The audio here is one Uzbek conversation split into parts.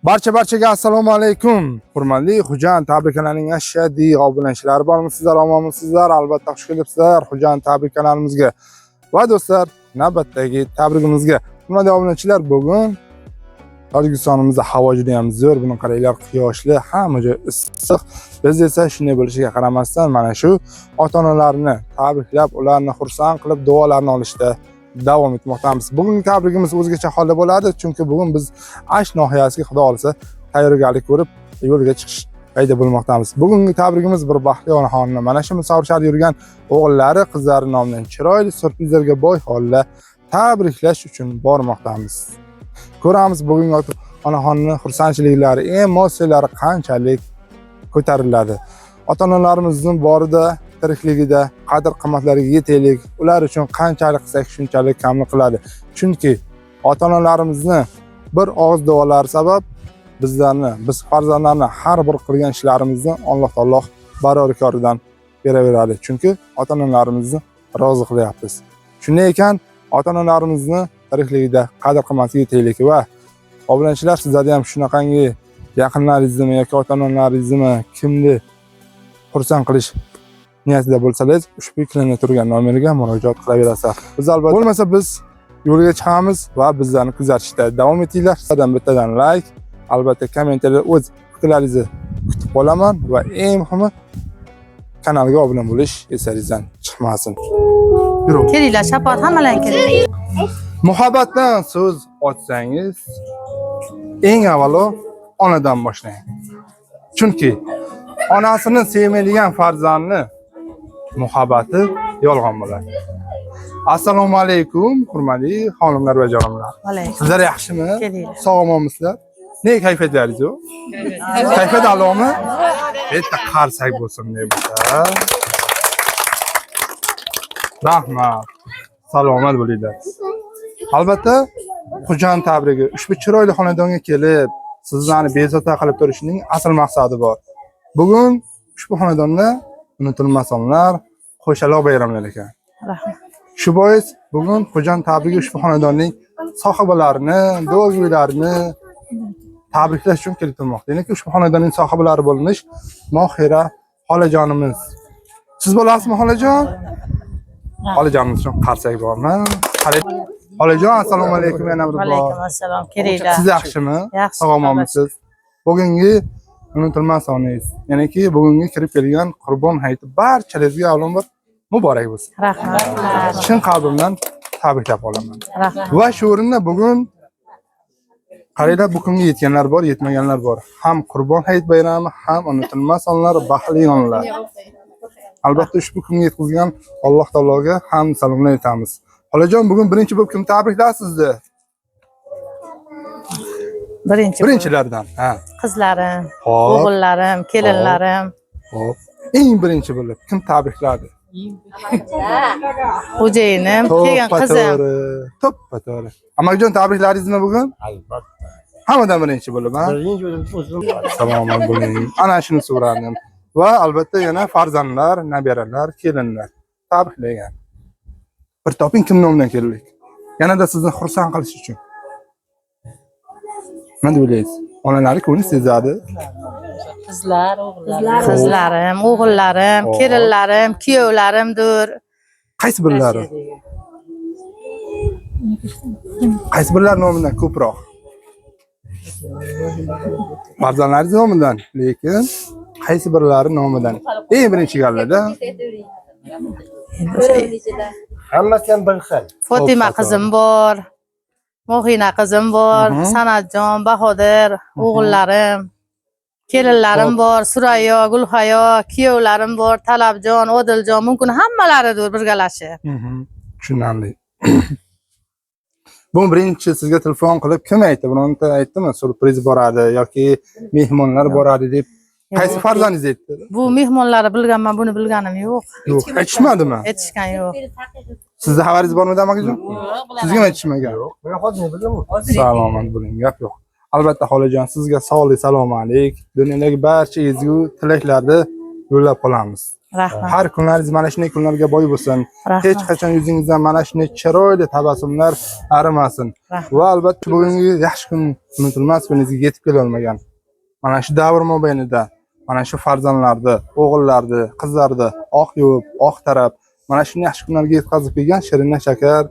Barchaga assalomu alaykum. Hurmatli Xo'jayin Tabrik kanalining ashaddiy obunachilari bormisizlar, omonmisizlar? Albatta xush kelibsizlar Xo'jayin Tabrik kanalimizga. Va do'stlar, navbatdagi tabrigimizga. Hurmatli obunachilar, bugun Tojikistonimizda havo juda ham zo'r, buni qaranglar, quyoshli, hamma joy issiq. Biz esa shunday bo'lishiga qaramasdan mana shu ota-onalarni tabriklab, ularni xursand qilib duolarni olishda davom etmoqdamiz. Bugungi tabrigimiz o'zgacha holda bo'ladi, chunki bugun biz Ash nohiyasiga xudo olsa tayyorgarlik ko'rib yo'lga chiqish payda bo'lmoqdamiz. Bugungi tabrigimiz bir baxtli onaxonni mana shu musofirda yurgan o'g'illari, qizlari nomidan chiroyli syurprizlarga boy holda tabriklash uchun bormoqdamiz. Ko'ramiz bugungi onaxonni xursandchiliklari, emosiyalari qanchalik ko'tariladi. Ota-onalarimizning borida tirikligida qadr qimmatlariga yetaylik. Ular uchun qanchalik qilsak shunchalik kamlik qiladi. Chunki ota-onalarimizni bir og'iz duolari sabab biz farzandlarni har bir qilgan ishlarimizni Alloh taolo barobarkoridan beraveradi. Chunki ota-onalarimizni rozi qilyapmiz. Shunday ekan, ota-onalarimizni tirikligida qadr qimmatga yetaylik va obunachilar, sizlarda ham shunaqangi yaqinlaringizni yoki ota-onalaringizni kimni xursand qilish niyatida bo'lsangiz, ushbu ekranda turgan nomerga murojaat qilaverasiz. Biz albatta bo'lmasa biz yo'lga chiqamiz va bizlarni kuzatishda davom etinglar. Sizlardan bittadan like, albatta kommentariyada o'z fikrlaringizni kutib qolaman va eng muhimi kanalga obuna bo'lish eslaringizdan chiqmasin. Kelinglar, shapat hammalarga keling. Muhabbatdan so'z ochsangiz, eng avvalo onadan boshlang. Chunki onasini sevmaydigan farzandni muhabbati yolg'on bo'ladi. Assalomu alaykum, hurmatli xonimlar va janoblar. Sizlar yaxshimi? Sog'monmisizlar? Ne kayfiyatlaringiz yo'q? Kayfiyat a'lomi? Bitta qarsak bo'lsin deyapman. Rahmat. Salomat bo'linglar. Albatta, Xo'jayin tabrigi ushbu chiroyli xonadonga kelib, sizlarni bezovta qilib turishning asl maqsadi bor. Bugun ushbu xonadonda unutilmas anlar, qo'shaloq bayramlar ekan. Rahmat. Shu bois bugun Xo'jayin tabrigi ushbu xonadonning sohibalarini, do'stlarini tabriklash uchun kelib turmoqda. Ya'ni ushbu xonadonning sohibalari bo'lmish Mohira xolajonimiz. Siz bo'lasizmi xolajon? Xolajonimiz uchun qarsak bormi? Xolajon, assalomu alaykum, yana bir bor. Alaykum assalom. Kelinglar. Siz yaxshimi? Yaxshi. Sog'monmisiz? Bugungi unutilmas oningiz, ya'niki bugungi kirib kelgan Qurbon hayiti barchalaringizga avvalambor muborak bo'lsin. Rahmat. Chin qalbimdan tabriklab qolaman. Rahmat. Va shu o'rinda bugun qaranglar, bu kunga yetganlar bor, yetmaganlar bor. Ham Qurbon hayit bayrami, ham unutilmas onlar, baxtli onlar. Albatta ushbu kunga yetkazgan Alloh taologa ham salomlar aytamiz. Xolajon, bugun birinchi bo'lib kim tabriklaysiz sizni? Birinchilardan. Ha. Qizlarim, Hop. o'g'illarim, kelinlarim. Hop. Eng birinchi bo'lib kim tabrikladi? Xo'jayinim, kelgan qizim. To'ppa-to'g'ri. Amajon, tabriklaringizmi bugun? Albatta. Hammadan birinchi bo'lib, ha? Birinchi o'zim Salomat bo'ling. Ana shuni so'radim. Va albatta yana farzandlar, nabiralar, kelinlar tabriklagan. Bir toping, kim nomidan keldik? Yanada sizni xursand qilish uchun. Nima deb o'ylaysiz? Onalari ko'ngli sezadi. Qizlarim, o'g'illarim, kelinlarim, kuyovlarimdir. Qaysi birlari? Qaysi birlar nomidan ko'proq? Farzandlaringiz nomidan, lekin qaysi birlari nomidan? Eng birinchi gallada hammasi ham bir xil. Fotima qizim bor. Mohina qizim bor, Sanatjon, Bahodir, o'g'illarim, kelinlarim bor, Surayyo, Gulhayo, kuyovlarim bor, Talabjon, Odiljon, mumkin hammalaridir birgalashib. Tushunarli. Bu birinchi sizga telefon qilib kim aytdi? Bironta aytdimi? Surpriz boradi yoki mehmonlar boradi deb. Qaysi farzandingiz aytdi? Bu mehmonlari bilganman, buni bilganim yo'q. Yo'q, aytishmadimi? Aytishgan yo'q. Sizda xabaringiz bormidi amajon? Sizga aytishmagan? Yo'q, men hozir bilaman. Salomat bo'ling, gap yo'q. Albatta xolajon, sizga sog'lik, salomatlik, dunyodagi barcha ezgu tilaklarni yo'llab qolamiz. Rahmat. Har kunlaringiz mana shunday kunlarga boy bo'lsin. Rahmat. Hech qachon yuzingizdan mana shunday chiroyli tabassumlar arimasin. Rahmat. Va albatta bugungi yaxshi kun unutilmas kuningizga yetib kela olmagan. Mana shu davr mobaynida mana shu farzandlarni, o'g'illarni, qizlarni oq yuvib, oq tarab mana shunday yaxshi kunlarga yetkazib kelgan Shirinna Shakar,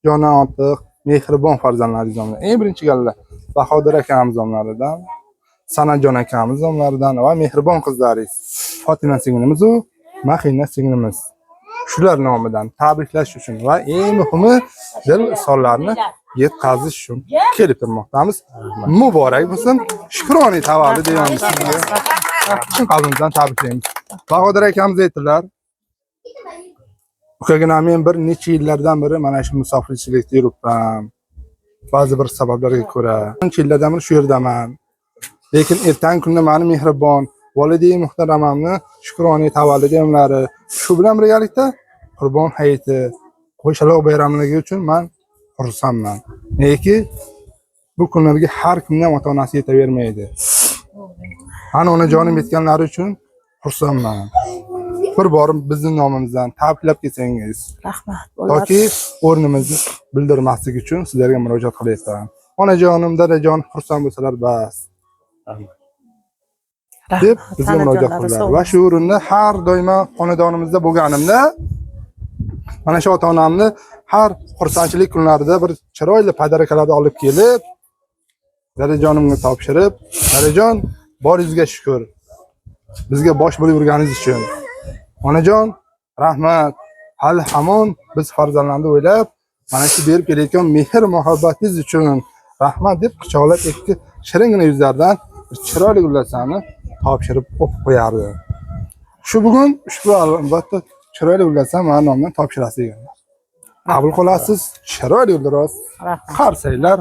Jonan Ortiq, mehribon farzandlaringiz nomlaridan. Eng birinchi galla Bahodir akamiz nomlaridan, Sanajon akamiz nomlaridan va mehribon qizlaringiz Fotima singlimiz u Mahina singlimiz. Shular nomidan tabriklash uchun va eng muhimi dil sonlarni yetkazish uchun kelib turmoqdamiz. Muborak bo'lsin. Shukroniy tavallud deymiz sizga. Chin qalbimizdan tabriklaymiz. Bahodir akamiz aytdilar. Ukagina men bir necha yillardan beri mana shu musofirchilikda yuribman. Ba'zi bir sabablarga ko'ra, ancha yillardan beri shu yerdaman. Lekin ertangi kunda meni mehribon Validay muhtaramamni shukroniy tavallud yomlari shu bilan birgalikda Qurbon hayiti, qo'shaloq bayramligi uchun men xursandman. Neki bu kunlarga har kimning ham ota-onasi yetavermaydi. Ana onajonim yetganlari uchun xursandman. Bir bor bizning nomimizdan tabriklab kelsangiz. Rahmat. Toki o'rnimizni bildirmaslik uchun sizlarga murojaat qilyapman. Onajonim, dadajon xursand bo'lsalar bas. deb bizga murojaat qildilar. Va shu o'rinda har doimo xonadonimizda bo'lganimda mana shu ota-onamni har xursandchilik kunlarida bir chiroyli podarkalarni olib kelib, dadajonimga topshirib, dadajon boringizga shukr. Bizga bosh bo'lib yurganingiz uchun. Onajon, rahmat. Hali hamon biz farzandlarni o'ylab, mana shu berib kelayotgan mehr muhabbatingiz uchun rahmat deb quchoqlab ikki shiringina yuzlardan chiroyli gullarni topshirib o'pib qo'yardi. Shu bugun ushbu albatta chiroyli gullarni men nomdan topshirasiz ekanlar. Qabul qilasiz, chiroyli gullar. Qarsaylar,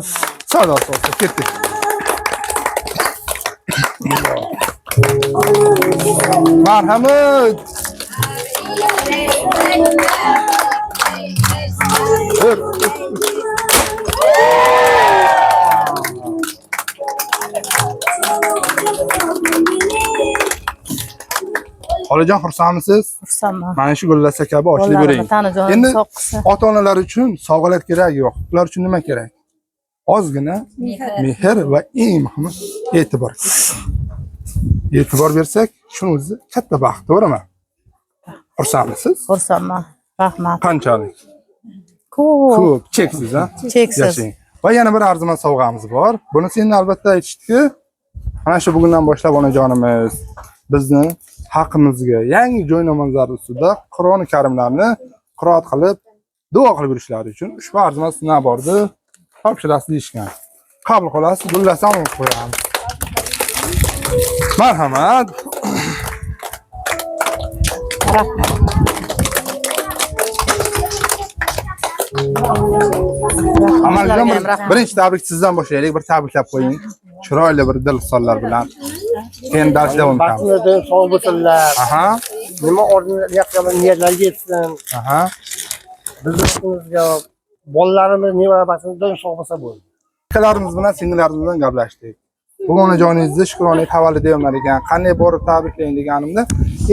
sadosi olsa ketdik. Marhamat. Xolajon xursandmisiz? Xursandman. Mana shu gullasa kabi ochilib bering. Endi ota-onalar uchun sovg'alar kerak yo'q. Ular uchun nima kerak? Ozgina mehr va eng muhimi e'tibor. E'tibor bersak, shuni o'zi katta baxt, to'g'rimi? Xursandmisiz? Xursandman. Rahmat. Qanchalik? Ko'p. Cheksiz, ha? Cheksiz. Yashang. Va yana bir arzimas sovg'amiz bor. Buni senga albatta aytishdiki, mana shu bugundan boshlab onajonimiz bizni haqimizga yangi joy namozlari ustida Qur'oni Karimlarni qiroat qilib, duo qilib yurishlari uchun ushbu arzimas nabordi topshirasiz deyishgan. Qabul qilasiz, gullasam qo'yamiz. Marhamat. Rahmat. Amaljon birinchi tabrik sizdan boshlaylik. Bir tabriklab qo'ying. Chiroyli bir dil sonlar bilan. Keyin dars davom etamiz. Baxtli sog' bo'lsinlar. Aha. Nima ordenlayotgan niyatlarga yetsin. Aha. Bizimizga bolalarimiz nevaramiz sog' bo'lsa bo'ldi. Akalarimiz bilan singillarimiz bilan gaplashdik. Bugun onajoningizni shukroniy tavallud deyman ekan. Qanday borib tabriklaying deganimda,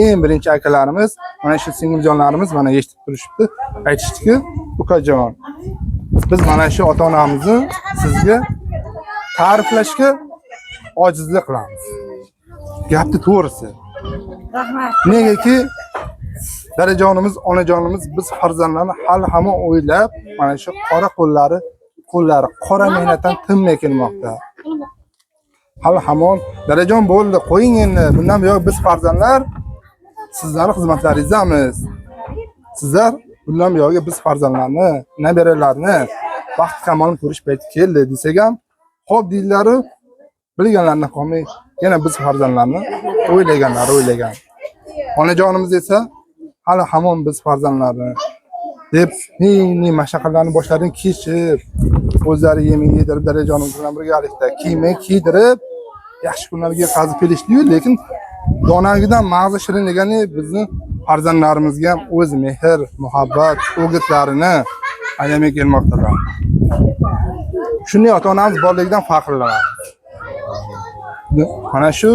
eng birinchi akalarimiz, mana shu singiljonlarimiz mana eshitib turishibdi. Aytishdiki, "Ukajon, biz mana shu ota-onamizni sizga ta'riflashga ojizlik qilamiz." Gapni to'g'risi. Rahmat. Negaki dadajonimiz, onajonimiz biz farzandlarni hali hamon o'ylab, mana shu qora qo'llari qora mehnatdan tinmay kelmoqda. Hali hamon dadajon bo'ldi, qo'ying endi. Bundan buyon biz farzandlar sizlarning xizmatlaringizdamiz. Sizlar bundan buyon biz farzandlarni, nabiralarni baxt kamolini ko'rish payti keldi desak ham, xo'p deyilari bilganlarni qolmay, yana biz farzandlarni o'ylagan. Onajonimiz esa hali hamon biz farzandlarni deb ne mashaqqatlarni boshlaridan kechib, o'zlari yemin yedirib dadajonimiz bilan birgalikda kiydirib, yaxshi kunlarga yetkazib kelishdi-yu, lekin donagidan mag'zi shirin degani bizni farzandlarimizga ham o'z mehr, muhabbat, o'gitlarini ayamay kelmoqdalar. Shunday ota-onamiz borligidan faxrlanamiz. Mana shu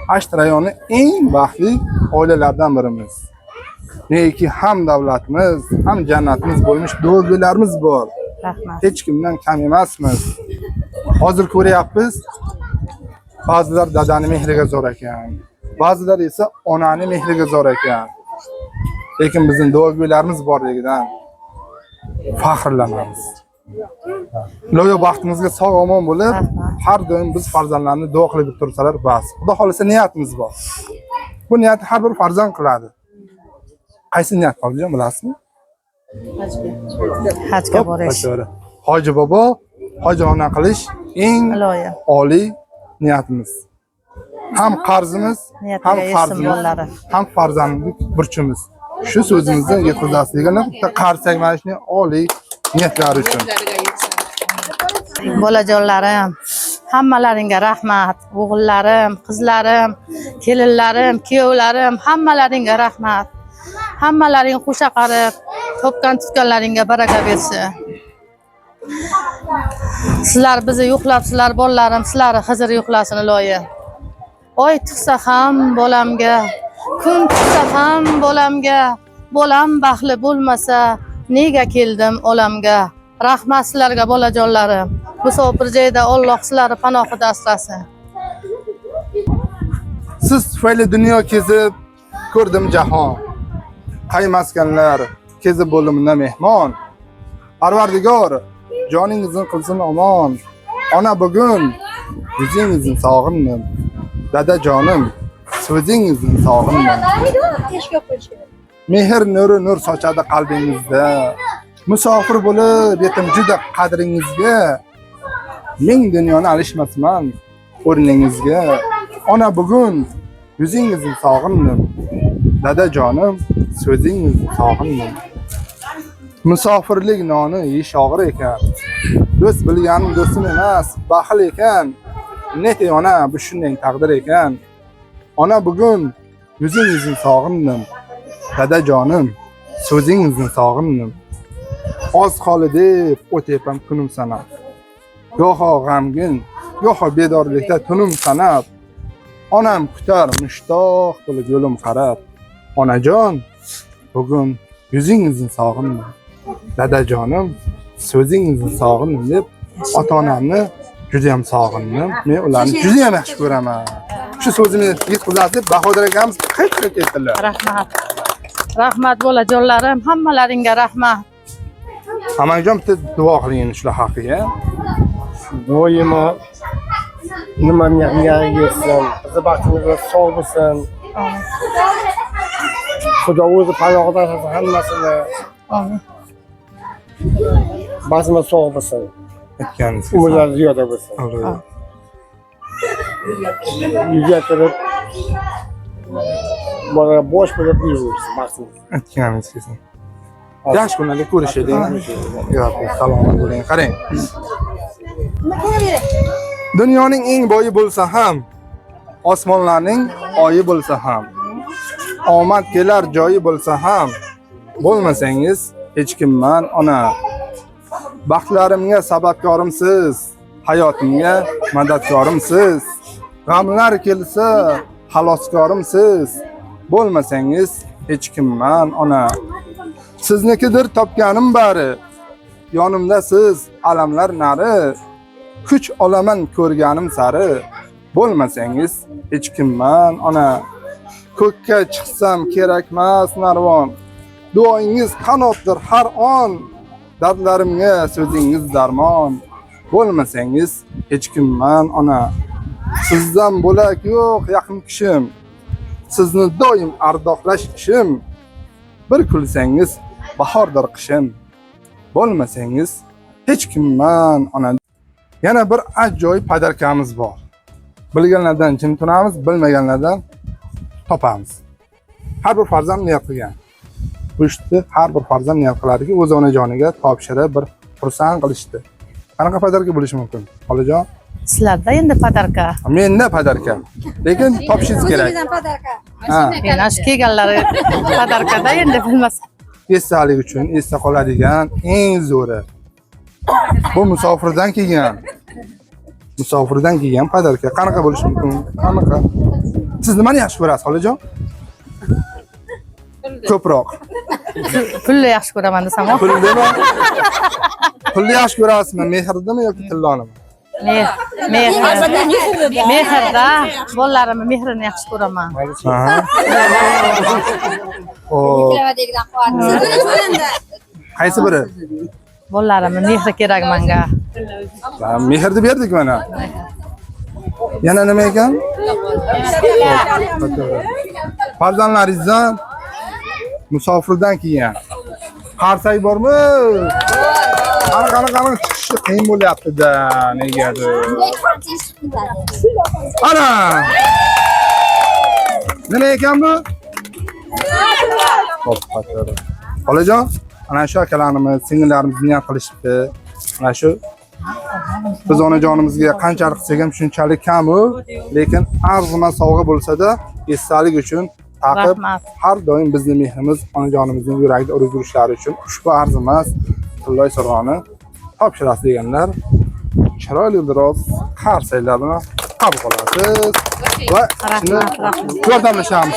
Asht rayoni eng baxtli oilalardan birimiz. Neki ham davlatimiz, ham jannatimiz bo'lmish do'g'illarimiz bor. Rahmat. Hech kimdan kam emasmiz. Hozir ko'ryapmiz, ba'zilar dadani mehriga zo'r ekan, ba'zilar esa onani mehriga zo'r ekan. Lekin bizning do'g'illarimiz borligidan faxrlanamiz. Iloyo baxtimizga sog' omon bo'lib, har doim biz farzandlarni duo qilib tursalar bas. Xudo xolisa niyatimiz bor. Bu niyatni har bir farzand qiladi. Qaysi niyat qilgan bilasizmi? Hajga borish. Hoji bobo, hojona qilish eng Iloyim. oliy niyatimiz. Ham qarzimiz, ham Niyatiga farzimiz, yo'llari. ham farzandlik burchimiz. Shu so'zimizni yetkazasizligini bitta qarz tegmanishning oliy niyatlari uchun. Bolajonlarim, hammalaringga rahmat. O'g'illarim, qizlarim, kelinlarim, kuyovlarim, hammalaringga rahmat. Hammalaring qo'sha qarib, topgan tutganlaringga baraka bersin. Sizlar bizni yo'qlabsizlar, bolalarim, sizlar Xizr yo'qlasin iloyim. Oy chiqsa ham bolamga, kun chiqsa ham bolamga, bolam baxtli bo'lmasa, nega keldim olamga? Rahmat sizlarga bolajonlarim. Musofir joyda Alloh sizlarni panohida asrasin. Siz tufayli dunyo kezib ko'rdim jahon. Qaymaskanlar kezib bo'limda mehmon. Parvardigor joningizni qilsin omon. Ona bugun yuzingizni sog'indim. Dada jonim so'zingizni sog'indim. Mehr nuri nur sochadi qalbingizda. Musofir bo'lib yetim juda qadringizga. Ming dunyoni alishmasman o'rningizga. Ona bugun yuzingizni sog'indim. Dada jonim so'zingizni sog'indim. Musofirlik noni yeyish og'ir ekan. Do'st bilganim do'stim emas, baxil ekan. Neti ona bu shunday taqdir ekan. Ona bugun yuzingizni sog'indim. Dada jonim so'zingizni sog'indim. Oz qoldi deb o'tayapam kunim sanab. Goho g'amgin, goho bedorlikda tunim sanab. Onam kutar mushtoq bo'lib yo'lim qarab. Onajon, bugun yuzingizni sog'indim. Dadajonim, so'zingizni sog'indim deb ota-onamni juda ham sog'indim. Men ularni juda ham yaxshi ko'raman. Shu so'zimni yetkazib, Bahodir akamiz qaytib ketdilar. Rahmat. Rahmat bolajonlarim, hammalaringga rahmat. Amajon bitta duo qiling shular haqiga. Doimo nima niyatiga yetsin, bizni baxtimizga sog' bo'lsin. Xudo o'zi panohida asrasin hammasini. Amin. Baxtimiz sog' bo'lsin. Aytganingiz. Umrlar ziyoda bo'lsin. Uyga kirib bola bosh bo'lib yursin baxtimiz. Aytganingiz kelsin. Yaxshi kunlarda ko'rishaylik. Yo'q, salomat bo'ling. Qarang. Dunyoning eng boyi bo'lsa ham, osmonlarning oyi bo'lsa ham, omad kelar joyi bo'lsa ham, bo'lmasangiz hech kimman ona. Baxtlarimga sababkorimsiz, hayotimga madadkorimsiz. G'amlar kelsa xaloskorimsiz, bo'lmasangiz hech kimman ona. Siznikidir topganim bari, yonimda siz alamlar nari. Kuch olaman ko'rganim sari, bo'lmasangiz hech kimman ona. Ko'kka chiqsam kerakmas narvon, duoingiz qanotdir har on. Dardlarimga so'zingiz darmon, bo'lmasangiz hech kimman ona. Sizdan bo'lak yo'q yaqin kishim, sizni doim ardoqlash ishim. Bir kulsangiz bahordir qishim, bo'lmasangiz hech kimman ona. Yana bir ajoyib padarkamiz bor. Bilganlardan jim turamiz, bilmaganlardan topamiz. Har bir farzand niyat qilgan. Bu ishni har bir farzand niyat qiladiki, o'z onajoniga topshirib bir xursand qilishdi. Qanaqa padarka bo'lishi mumkin? Xolajon? Sizlarda endi padarka. Menda padarka. Lekin topishingiz kerak. Ha, Yana shu kelganlari padarkada endi bilmasa. esdalik uchun esda qoladigan eng zo'ri. Bu musofirdan kelgan. Musofirdan kelgan padarka. Qanaqa bo'lishi mumkin? Qanaqa? Siz nimani yaxshi ko'rasiz, xolajon? ko'proq. Pulni yaxshi ko'raman desam, Puldami? Pulni yaxshi ko'rasizmi? Mehrdami yoki tillonimi? Mehrda, bolalarimni mehrini yaxshi ko'raman. Aha. Xo'p, qaysi biri? Bolalarimni mehri kerak menga. Mehrni berdik mana. Yana nima ekan? Farzandlaringizdan musofirdan keyin qarsak bormi? Qani chiqishi qiyin bo'lyapti-da, negadir. Ana! Nima ekan bu? Xo'p, Xolajon, ana shu akalarimiz, singillarimiz niyat qilishibdi. Ana shu biz onajonimizga qanchalik qilsak ham shunchalik kam-u, lekin arzimas sovg'a bo'lsa-da, esdalik uchun taqib har doim bizning mehrimiz onajonimizning yuragida urib yurishlari uchun ushbu arzimas tilloy sirg'oni topshirasiz deganlar. Chiroyli biroz qarsaklar bilan qabul qilasiz va shuni yordamlashamiz.